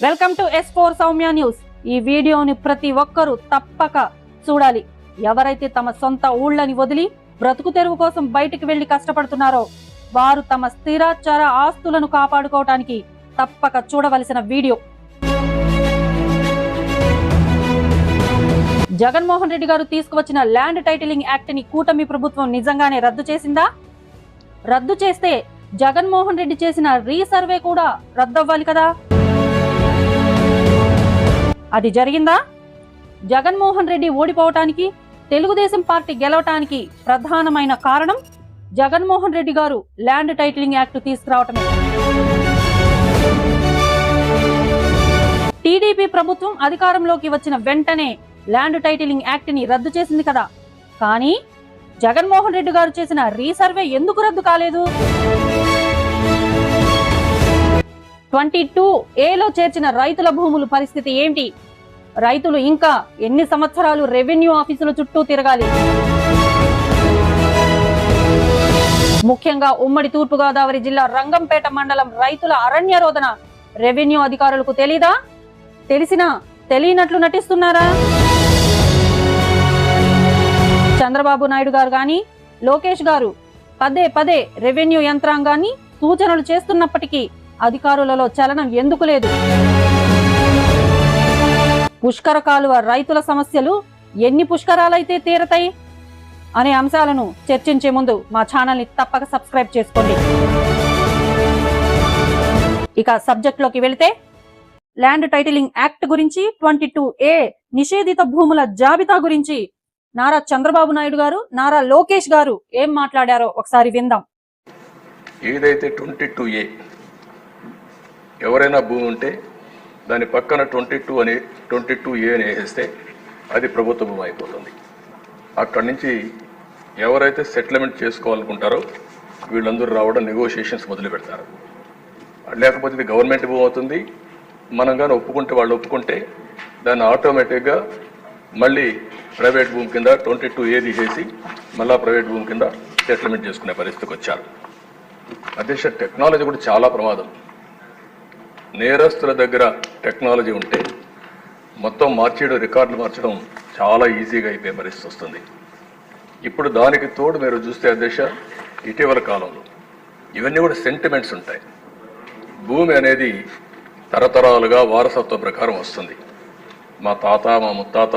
Welcome to S4 Soumya news. ఈ వీడియోని ప్రతి ఒక్కరూ తప్పక చూడాలి. ఎవరైతే తమ సొంత ఊళ్ళని వదిలి బ్రతుకు తెరువు కోసం బయటికి వెళ్లి కష్టపడుతున్నారో వారు తమ స్థిరాచార ఆస్తులను కాపాడుకోవటానికి తప్పక చూడవలసిన వీడియో. జగన్మోహన్ రెడ్డి గారు తీసుకువచ్చిన ల్యాండ్ టైటిలింగ్ యాక్ట్ ని కూటమి ప్రభుత్వం నిజంగానే రద్దు చేసిందా? రద్దు చేస్తే జగన్మోహన్ రెడ్డి చేసిన రీసర్వే కూడా రద్దవ్వాలి కదా. అది జరిగిందా? జగన్మోహన్ రెడ్డి ఓడిపోవటానికి, తెలుగుదేశం పార్టీ గెలవటానికి ప్రధానమైన కారణం జగన్మోహన్ రెడ్డి గారు ల్యాండ్ టైటిలింగ్ యాక్ట్ తీసుకురావటమే. టీడీపీ ప్రభుత్వం అధికారంలోకి వచ్చిన వెంటనే ల్యాండ్ టైటిలింగ్ యాక్ట్ ని రద్దు చేసింది కదా. కానీ జగన్మోహన్ రెడ్డి గారు చేసిన రీసర్వే ఎందుకు రద్దు కాలేదు? 22A చేర్చిన రైతుల భూముల పరిస్థితి ఏంటి? రైతులు ఇంకా ఎన్ని సంవత్సరాలు రెవెన్యూ ఆఫీసుల చుట్టూ తిరగాలి? ముఖ్యంగా ఉమ్మడి తూర్పుగోదావరి జిల్లా రంగంపేట మండలం రైతుల అరణ్య రోదన రెవెన్యూ అధికారులకు తెలీదా? తెలిసినా తెలియనట్లు నటిస్తున్నారా? చంద్రబాబు నాయుడు గారు గాని, లోకేష్ గారు పదే రెవెన్యూ యంత్రాంగాన్ని సూచనలు చేస్తున్నప్పటికీ అధికారులలో చలనం ఎందుకు లేదు? పుష్కర కాలువ రైతుల సమస్యలు ఎన్ని పుష్కరాలైతే తీరతాయి అనే అంశాలను చర్చించే ముందు మా ఛానల్ ని తప్పక సబ్స్క్రైబ్ చేసుకోండి. ఇక సబ్జెక్ట్ లోకి వెళితే, ల్యాండ్ టైటిలింగ్ యాక్ట్ గురించి, 22A నిషేధిత భూముల జాబితా గురించి నారా చంద్రబాబు నాయుడు గారు, నారా లోకేష్ గారు ఏం మాట్లాడారో ఒకసారి విందాం. ఏదైతే 22A ఎవరైనా భూమి ఉంటే దాని పక్కన 22A అని వేసేస్తే అది ప్రభుత్వ భూమి అయిపోతుంది. అక్కడి నుంచి ఎవరైతే సెటిల్మెంట్ చేసుకోవాలనుకుంటారో వీళ్ళందరూ రావడం, నెగోషియేషన్స్ మొదలు పెడతారు. లేకపోతే ఇది గవర్నమెంట్ భూమి అవుతుంది. మనం కానీ ఒప్పుకుంటే, వాళ్ళు ఒప్పుకుంటే దాన్ని ఆటోమేటిక్గా మళ్ళీ ప్రైవేట్ భూమి కింద 22A తీసేసి మళ్ళీ ప్రైవేట్ భూమి కింద సెటిల్మెంట్ చేసుకునే పరిస్థితికి వచ్చారు. అధ్యక్ష, టెక్నాలజీ కూడా చాలా ప్రమాదం. నేరస్తుల దగ్గర టెక్నాలజీ ఉంటే మొత్తం మార్చేయడం, రికార్డులు మార్చడం చాలా ఈజీగా అయిపోయే పరిస్థితి వస్తుంది. ఇప్పుడు దానికి తోడు మీరు చూస్తే అధ్యక్ష, ఇటీవల కాలంలో ఇవన్నీ కూడా సెంటిమెంట్స్ ఉంటాయి. భూమి అనేది తరతరాలుగా వారసత్వ ప్రకారం వస్తుంది. మా తాత, మా ముత్తాత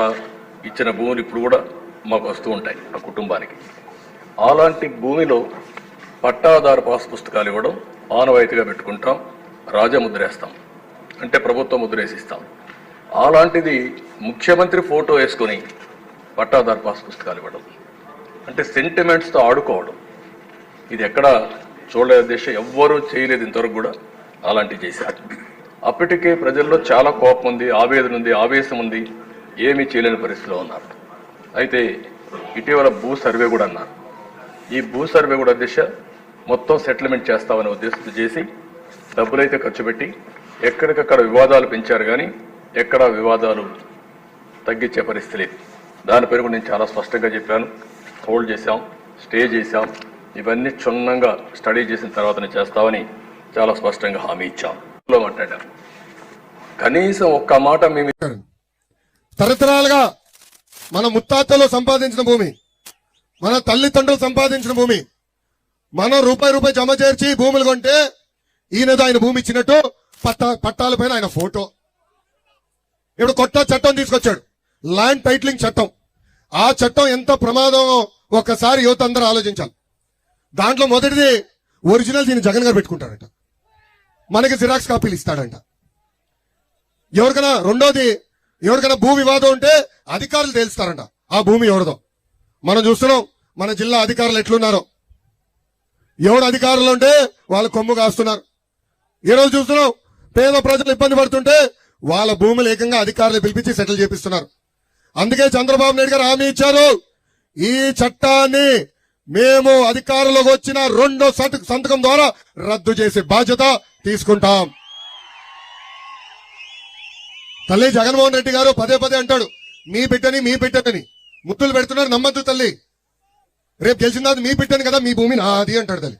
ఇచ్చిన భూములు ఇప్పుడు కూడా మాకు వస్తూ ఉంటాయి ఆ కుటుంబానికి. అలాంటి భూమిలో పట్టాదారు పాస్ పుస్తకాలు ఇవ్వడం ఆనవాయితీగా పెట్టుకుంటాం, రాజముద్రేస్తాం, అంటే ప్రభుత్వ ముద్రేసిస్తాం. అలాంటిది ముఖ్యమంత్రి ఫోటో వేసుకొని పట్టాదారు పాస్ పుస్తకాలు ఇవ్వడం అంటే సెంటిమెంట్స్తో ఆడుకోవడం. ఇది ఎక్కడ చూడలేదు దేశం, ఎవ్వరూ చేయలేదు ఇంతవరకు కూడా. అలాంటివి చేశారు. అప్పటికే ప్రజల్లో చాలా కోపం ఉంది, ఆవేదన ఉంది, ఆవేశం ఉంది, ఏమీ చేయలేని పరిస్థితిలో ఉన్నారు. అయితే ఇటీవల భూ సర్వే కూడా అన్నారు. ఈ భూ సర్వే కూడా దిశ మొత్తం సెటిల్మెంట్ చేస్తామనే ఉద్దేశంతో చేసి డబ్బులైతే ఖర్చు పెట్టి ఎక్కడికక్కడ వివాదాలు పెంచారు, కానీ ఎక్కడ వివాదాలు తగ్గించే పరిస్థితి లేదు. దానిపైన కూడా నేను చాలా స్పష్టంగా చెప్పాను. హోల్డ్ చేశాం, స్టే చేశాం, ఇవన్నీ క్షుణ్ణంగా స్టడీ చేసిన తర్వాతనే చేస్తామని చాలా స్పష్టంగా హామీ ఇచ్చాం. మాట్లాడారు. కనీసం ఒక్క మాట మేము తరతరాలుగా మన ముత్తాతలో సంపాదించిన భూమి, మన తల్లిదండ్రులు సంపాదించిన భూమి, మనం రూపాయి జమ చేర్చి భూములు కొంటే ఈయనదో ఆయన భూమి ఇచ్చినట్టు పట్టాల పైన ఆయన ఫోటో. ఇప్పుడు కొత్త చట్టం తీసుకొచ్చాడు, ల్యాండ్ టైటిలింగ్ చట్టం. ఆ చట్టం ఎంత ప్రమాదం ఒక్కసారి యువత అందరూ ఆలోచించాలి. దాంట్లో మొదటిది ఒరిజినల్ దీన్ని జగన్ గారు పెట్టుకుంటాడంట, మనకి జిరాక్స్ కాపీలు ఇస్తాడంట. రెండోది ఎవరికైనా భూ వివాదం ఉంటే అధికారులు తేల్స్తారంట ఆ భూమి ఎవరిదో. మనం చూస్తున్నాం మన జిల్లా అధికారులు ఎట్లున్నారో. ఎవడు అధికారులు ఉంటే వాళ్ళు కొమ్ము కాస్తున్నారు. ఈరోజు చూస్తున్నాం పేద ప్రజలు ఇబ్బంది పడుతుంటే వాళ్ళ భూములు ఏకంగా అధికారులు పిలిపించి సెటిల్ చేపిస్తున్నారు. అందుకే చంద్రబాబు నాయుడు గారు హామీ ఇచ్చారు, ఈ చట్టాన్ని మేము అధికారంలోకి వచ్చిన రెండో సంతకం ద్వారా రద్దు చేసే బాధ్యత తీసుకుంటాం. తల్లి జగన్మోహన్ రెడ్డి గారు పదే అంటాడు, మీ బిడ్డని ముద్దులు పెడుతున్నారు, నమ్మద్దు తల్లి. రేపు గెలిచిన మీ బిడ్డని కదా, మీ భూమి నాది అంటాడు తల్లి.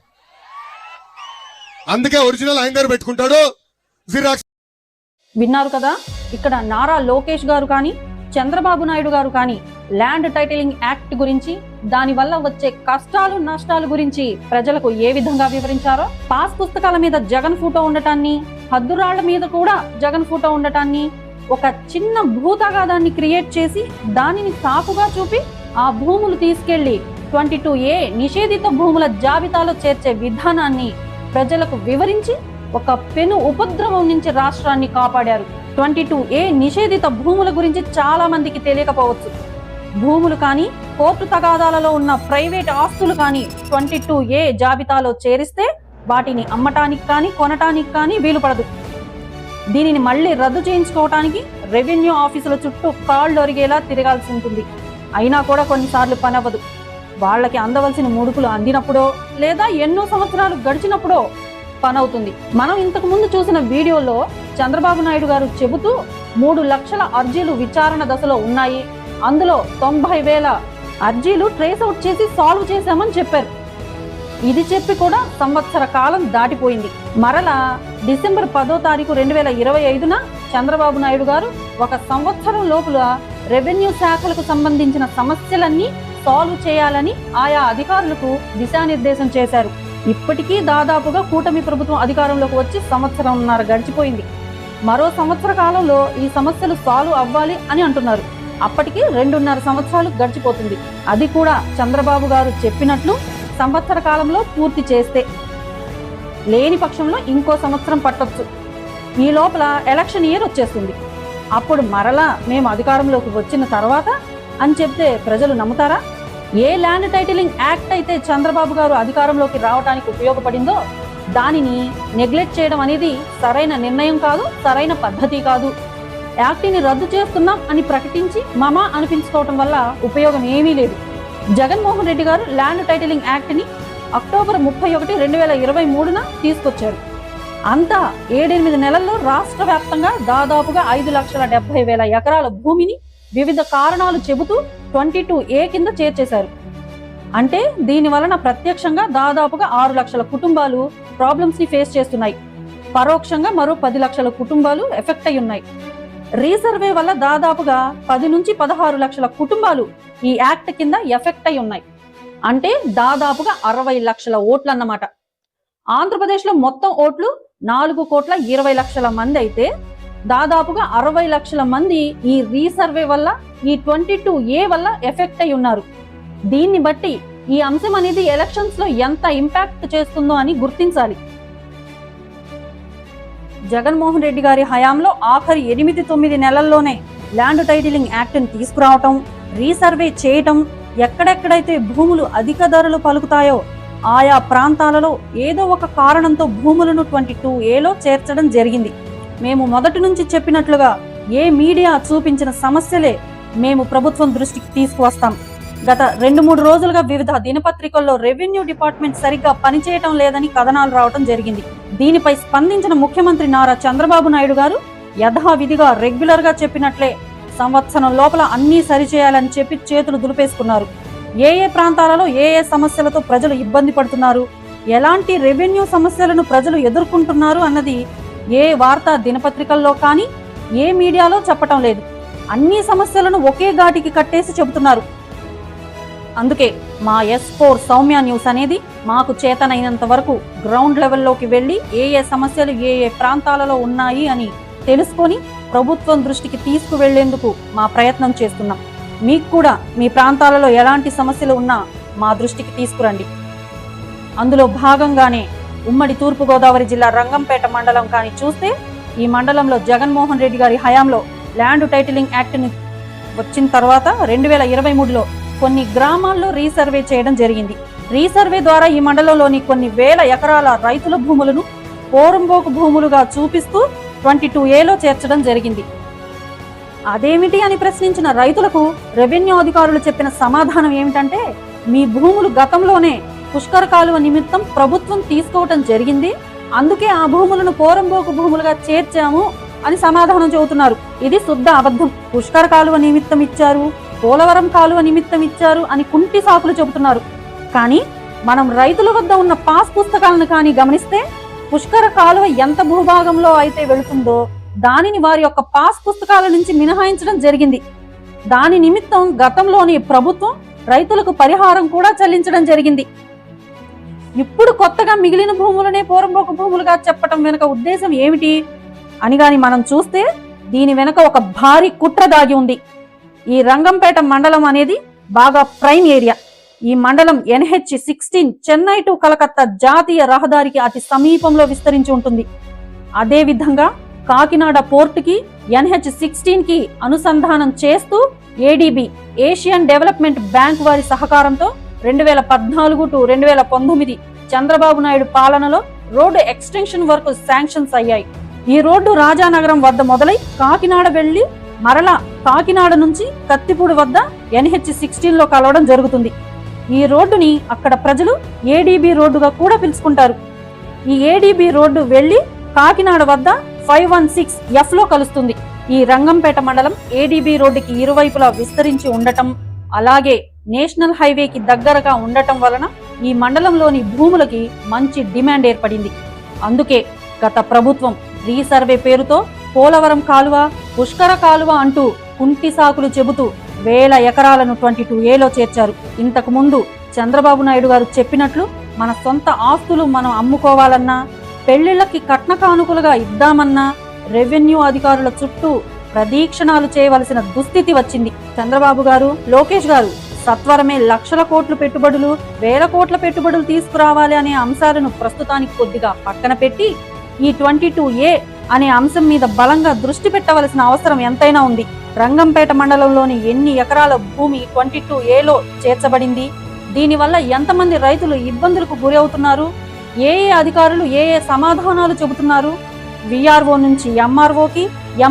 అందుకే ఒరిజినల్ ఆయన దగ్గర పెట్టుకుంటాడు, జిరాక్స్ విన్నారు కదా, ఇక్కడ నారా లోకేష్ గారు కానీ చంద్రబాబు నాయుడు గారు కానీ ల్యాండ్ టైటిలింగ్ యాక్ట్ గురించి, దానివల్ల వచ్చే కష్టాలు నష్టాలు గురించి ప్రజలకు ఏ విధంగా వివరించారో. పాస్ పుస్తకాల మీద జగన్ ఫోటో ఉండటాన్ని, హద్దురాళ్ల మీద కూడా జగన్ ఫోటో ఉండటాన్ని, ఒక చిన్న భూతగాదాన్ని క్రియేట్ చేసి దానిని సాకుగా చూపి ఆ భూములు తీసుకెళ్లి 22A నిషేధిత భూముల జాబితాలో చేర్చే విధానాన్ని ప్రజలకు వివరించి ఒక పెను ఉపద్రవం నుంచి రాష్ట్రాన్ని కాపాడారు. 22A నిషేధిత భూముల గురించి చాలా మందికి తెలియకపోవచ్చు. భూములు కానీ, కోర్టు తగాదాలలో ఉన్న ప్రైవేట్ ఆస్తులు కానీ 22A జాబితాలో చేరిస్తే వాటిని అమ్మటానికి కానీ కొనటానికి కానీ వీలు పడదు. దీనిని మళ్ళీ రద్దు చేయించుకోవటానికి రెవెన్యూ ఆఫీసుల చుట్టూ కాళ్ళు ఒరిగేలా తిరగాల్సి ఉంటుంది. అయినా కూడా కొన్నిసార్లు పని అవ్వదు. వాళ్ళకి అందవలసిన ముడుపులు అందినప్పుడో లేదా ఎన్నో సంవత్సరాలు గడిచినప్పుడో పని అవుతుంది. మనం ఇంతకు ముందు చూసిన వీడియోలో చంద్రబాబు నాయుడు గారు చెబుతూ 3 లక్షల అర్జీలు విచారణ దశలో ఉన్నాయి, అందులో 90,000 అర్జీలు ట్రేస్ అవుట్ చేసి సాల్వ్ చేశామని చెప్పారు. ఇది చెప్పి కూడా సంవత్సర కాలం దాటిపోయింది. మరలా డిసెంబర్ 10వ తారీఖు 2025న చంద్రబాబు నాయుడు గారు ఒక సంవత్సరం లోపల రెవెన్యూ శాఖలకు సంబంధించిన సమస్యలన్నీ సాల్వ్ చేయాలని ఆయా అధికారులకు దిశానిర్దేశం చేశారు. ఇప్పటికీ దాదాపుగా కూటమి ప్రభుత్వం అధికారంలోకి వచ్చి 1.5 సంవత్సరం గడిచిపోయింది. మరో సంవత్సర కాలంలో ఈ సమస్యలు సాల్వ్ అవ్వాలి అని అంటున్నారు. అప్పటికి 2.5 సంవత్సరాలు గడిచిపోతుంది. అది కూడా చంద్రబాబు గారు చెప్పినట్లు సంవత్సర కాలంలో పూర్తి చేస్తే, లేని పక్షంలో ఇంకో సంవత్సరం పట్టొచ్చు. ఈ లోపల ఎలక్షన్ ఇయర్ వచ్చేస్తుంది. అప్పుడు మరలా మేము అధికారంలోకి వచ్చిన తర్వాత అని చెప్తే ప్రజలు నమ్ముతారా? ఏ ల్యాండ్ టైటిలింగ్ యాక్ట్ అయితే చంద్రబాబు గారు అధికారంలోకి రావడానికి ఉపయోగపడిందో దానిని నెగ్లెక్ట్ చేయడం అనేది సరైన నిర్ణయం కాదు, సరైన పద్ధతి కాదు. యాక్ట్ని రద్దు చేస్తున్నాం అని ప్రకటించి మమా అనిపించుకోవటం వల్ల ఉపయోగం ఏమీ లేదు. జగన్మోహన్ రెడ్డి గారు ల్యాండ్ టైటిలింగ్ యాక్ట్ని అక్టోబర్ 31, 2023న తీసుకొచ్చారు. అంతా 7-8 నెలల్లో రాష్ట్ర వ్యాప్తంగా దాదాపుగా 5,70,000 ఎకరాల భూమిని వివిధ కారణాలు చెబుతూ 22A కింద చేర్చేశారు. అంటే దీని వలన ప్రత్యక్షంగా దాదాపుగా 6 లక్షల కుటుంబాలు ప్రాబ్లమ్స్ ని ఫేస్ చేస్తున్నాయి. పరోక్షంగా మరో 10 లక్షల కుటుంబాలు ఎఫెక్ట్ అయి ఉన్నాయి. రీసర్వే వల్ల దాదాపుగా 10 నుంచి 16 లక్షల కుటుంబాలు ఈ యాక్ట్ కింద ఎఫెక్ట్ అయి ఉన్నాయి. అంటే దాదాపుగా 60 లక్షల ఓట్లు అన్నమాట. ఆంధ్రప్రదేశ్లో మొత్తం ఓట్లు 4,20,00,000 మంది అయితే దాదాపుగా 60 లక్షల మంది ఈ రీసర్వే వల్ల, ఈ 22A వల్ల ఎఫెక్ట్ అయి ఉన్నారు. దీన్ని బట్టి ఈ అంశం అనేది ఎలక్షన్స్ లో ఎంత ఇంపాక్ట్ చేస్తుందో అని గుర్తించాలి. జగన్మోహన్ రెడ్డి గారి హయాంలో ఆఖరి 8-9 నెలల్లోనే ల్యాండ్ టైటిలింగ్ యాక్ట్ ని తీసుకురావటం, రీసర్వే చేయటం, ఎక్కడెక్కడైతే భూములు అధిక ధరలు పలుకుతాయో ఆయా ప్రాంతాలలో ఏదో ఒక కారణంతో భూములను 22Aలో చేర్చడం జరిగింది. మేము మొదటి నుంచి చెప్పినట్లుగా ఏ మీడియా చూపించిన సమస్యలే మేము ప్రభుత్వం దృష్టికి తీసుకువస్తాం. గత 2-3 రోజులుగా వివిధ దినపత్రికల్లో రెవెన్యూ డిపార్ట్మెంట్ సరిగ్గా పనిచేయటం లేదని కథనాలు రావటం జరిగింది. దీనిపై స్పందించిన ముఖ్యమంత్రి నారా చంద్రబాబు నాయుడు గారు యథావిధిగా రెగ్యులర్ గా చెప్పినట్లే సంవత్సరం లోపల అన్నీ సరిచేయాలని చెప్పి చేతులు దులిపేసుకున్నారు. ఏ ప్రాంతాలలో ఏ సమస్యలతో ప్రజలు ఇబ్బంది పడుతున్నారు, ఎలాంటి రెవెన్యూ సమస్యలను ప్రజలు ఎదుర్కొంటున్నారు అన్నది ఏ వార్తా దినపత్రికల్లో కానీ ఏ మీడియాలో చెప్పటం లేదు. అన్ని సమస్యలను ఒకే ఘాటికి కట్టేసి చెబుతున్నారు. అందుకే మా S4 సౌమ్య న్యూస్ అనేది మాకు చేతనైనంత వరకు గ్రౌండ్ లెవెల్లోకి వెళ్ళి ఏ సమస్యలు ఏ ప్రాంతాలలో ఉన్నాయి అని తెలుసుకొని ప్రభుత్వం దృష్టికి తీసుకువెళ్లేందుకు మా ప్రయత్నం చేస్తున్నాం. మీకు కూడా మీ ప్రాంతాలలో ఎలాంటి సమస్యలు ఉన్నా మా దృష్టికి తీసుకురండి. అందులో భాగంగానే ఉమ్మడి తూర్పుగోదావరి జిల్లా రంగంపేట మండలం కానీ చూస్తే, ఈ మండలంలో జగన్మోహన్ రెడ్డి గారి హయాంలో ల్యాండ్ టైటిలింగ్ యాక్ట్ ని వచ్చిన తర్వాత 2023లో కొన్ని గ్రామాల్లో రీసర్వే చేయడం జరిగింది. రీసర్వే ద్వారా ఈ మండలంలోని కొన్ని వేల ఎకరాల రైతుల భూములను పోరంబోకు భూములుగా చూపిస్తూ 22Aలో చేర్చడం జరిగింది. అదేమిటి అని ప్రశ్నించిన రైతులకు రెవెన్యూ అధికారులు చెప్పిన సమాధానం ఏమిటంటే, మీ భూములు గతంలోనే పుష్కర కాలువ నిమిత్తం ప్రభుత్వం తీసుకోవటం జరిగింది, అందుకే ఆ భూములను పోరంబోకు భూములుగా చేర్చాము అని సమాధానం చెబుతున్నారు. ఇది శుద్ధ అబద్ధం. పుష్కర కాలువ నిమిత్తం ఇచ్చారు, పోలవరం కాలువ నిమిత్తం ఇచ్చారు అని కుంటి సాకులు చెబుతున్నారు. కానీ మనం రైతుల వద్ద ఉన్న పాస్ పుస్తకాలను కానీ గమనిస్తే పుష్కర కాలువ ఎంత భూభాగంలో అయితే వెళుతుందో దానిని వారి యొక్క పాస్ పుస్తకాల నుంచి మినహాయించడం జరిగింది. దాని నిమిత్తం గతంలోని ప్రభుత్వం రైతులకు పరిహారం కూడా చెల్లించడం జరిగింది. ఇప్పుడు కొత్తగా మిగిలిన భూములనే పోరంబోకు భూములుగా చెప్పటం వెనుక ఉద్దేశం ఏమిటి అని గాని మనం చూస్తే దీని వెనుక ఒక భారీ కుట్ర దాగి ఉంది. ఈ రంగంపేట మండలం అనేది బాగా ప్రైమ్ ఏరియా. ఈ మండలం NH-16 చెన్నై టు కలకత్తా జాతీయ రహదారికి అతి సమీపంలో విస్తరించి ఉంటుంది. అదే విధంగా కాకినాడ పోర్టుకి NH-16 కి అనుసంధానం చేస్తూ ADB ఏషియన్ డెవలప్మెంట్ బ్యాంక్ వారి సహకారంతో 2014 టు 2019 చంద్రబాబు నాయుడు పాలనలో రోడ్డు ఎక్స్టెన్షన్ వర్క్ శాంక్షన్స్ అయ్యాయి. ఈ రోడ్డు రాజానగరం వద్ద మొదలై కాకినాడ వెళ్లి మరలా కాకినాడ నుంచి కత్తిపూడి వద్ద NH-16 లో కలవడం జరుగుతుంది. ఈ రోడ్డుని అక్కడ ప్రజలు ADB రోడ్డుగా కూడా పిలుచుకుంటారు. ఈ ADB రోడ్డు వెళ్లి కాకినాడ వద్ద 516F లో కలుస్తుంది. ఈ రంగంపేట మండలం ADB రోడ్డుకి ఇరువైపులా విస్తరించి ఉండటం, అలాగే నేషనల్ హైవేకి దగ్గరగా ఉండటం వలన ఈ మండలంలోని భూములకి మంచి డిమాండ్ ఏర్పడింది. అందుకే గత ప్రభుత్వం రీసర్వే పేరుతో పోలవరం కాలువ, పుష్కర కాలువ అంటూ కుంటి సాకులు చెబుతూ 1000 ఎకరాలను 22A చేర్చారు. ఇంతకు ముందు చంద్రబాబు నాయుడు గారు చెప్పినట్లు మన సొంత ఆస్తులు మనం అమ్ముకోవాలన్నా, పెళ్లిళ్లకి కట్న కానుకలుగా ఇద్దామన్నా రెవెన్యూ అధికారుల చుట్టూ ప్రదీక్షణాలు చేయవలసిన దుస్థితి వచ్చింది. చంద్రబాబు గారు, లోకేష్ గారు సత్వరమే లక్షల కోట్ల పెట్టుబడులు, 1000 కోట్ల పెట్టుబడులు తీసుకురావాలి అనే అంశాలను ప్రస్తుతానికి కొద్దిగా పక్కన పెట్టి ఈ 22A అనే అంశం మీద బలంగా దృష్టి పెట్టవలసిన అవసరం ఎంతైనా ఉంది. రంగంపేట మండలంలోని ఎన్ని ఎకరాల భూమి 22A లో చేర్చబడింది, దీనివల్ల ఎంతమంది రైతులు ఇబ్బందులకు గురి అవుతున్నారు, ఏ అధికారులు ఏ సమాధానాలు చెబుతున్నారు, VRO నుంచి MROకి,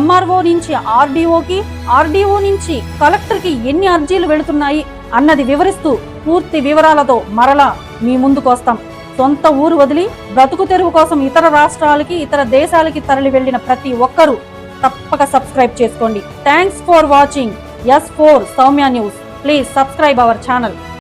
MRO నుంచి RDOకి, RDO నుంచి కలెక్టర్కి ఎన్ని అర్జీలు వెళుతున్నాయి అన్నది వివరిస్తూ పూర్తి వివరాలతో మరలా మీ ముందుకు వస్తాం. సొంత ఊరు వదిలి బ్రతుకు తెరువు కోసం ఇతర రాష్ట్రాలకి, ఇతర దేశాలకి తరలి వెళ్లిన ప్రతి ఒక్కరూ తప్పక సబ్స్క్రైబ్ చేసుకోండి. Thanks for watching S4 Soumya news. Please subscribe our channel.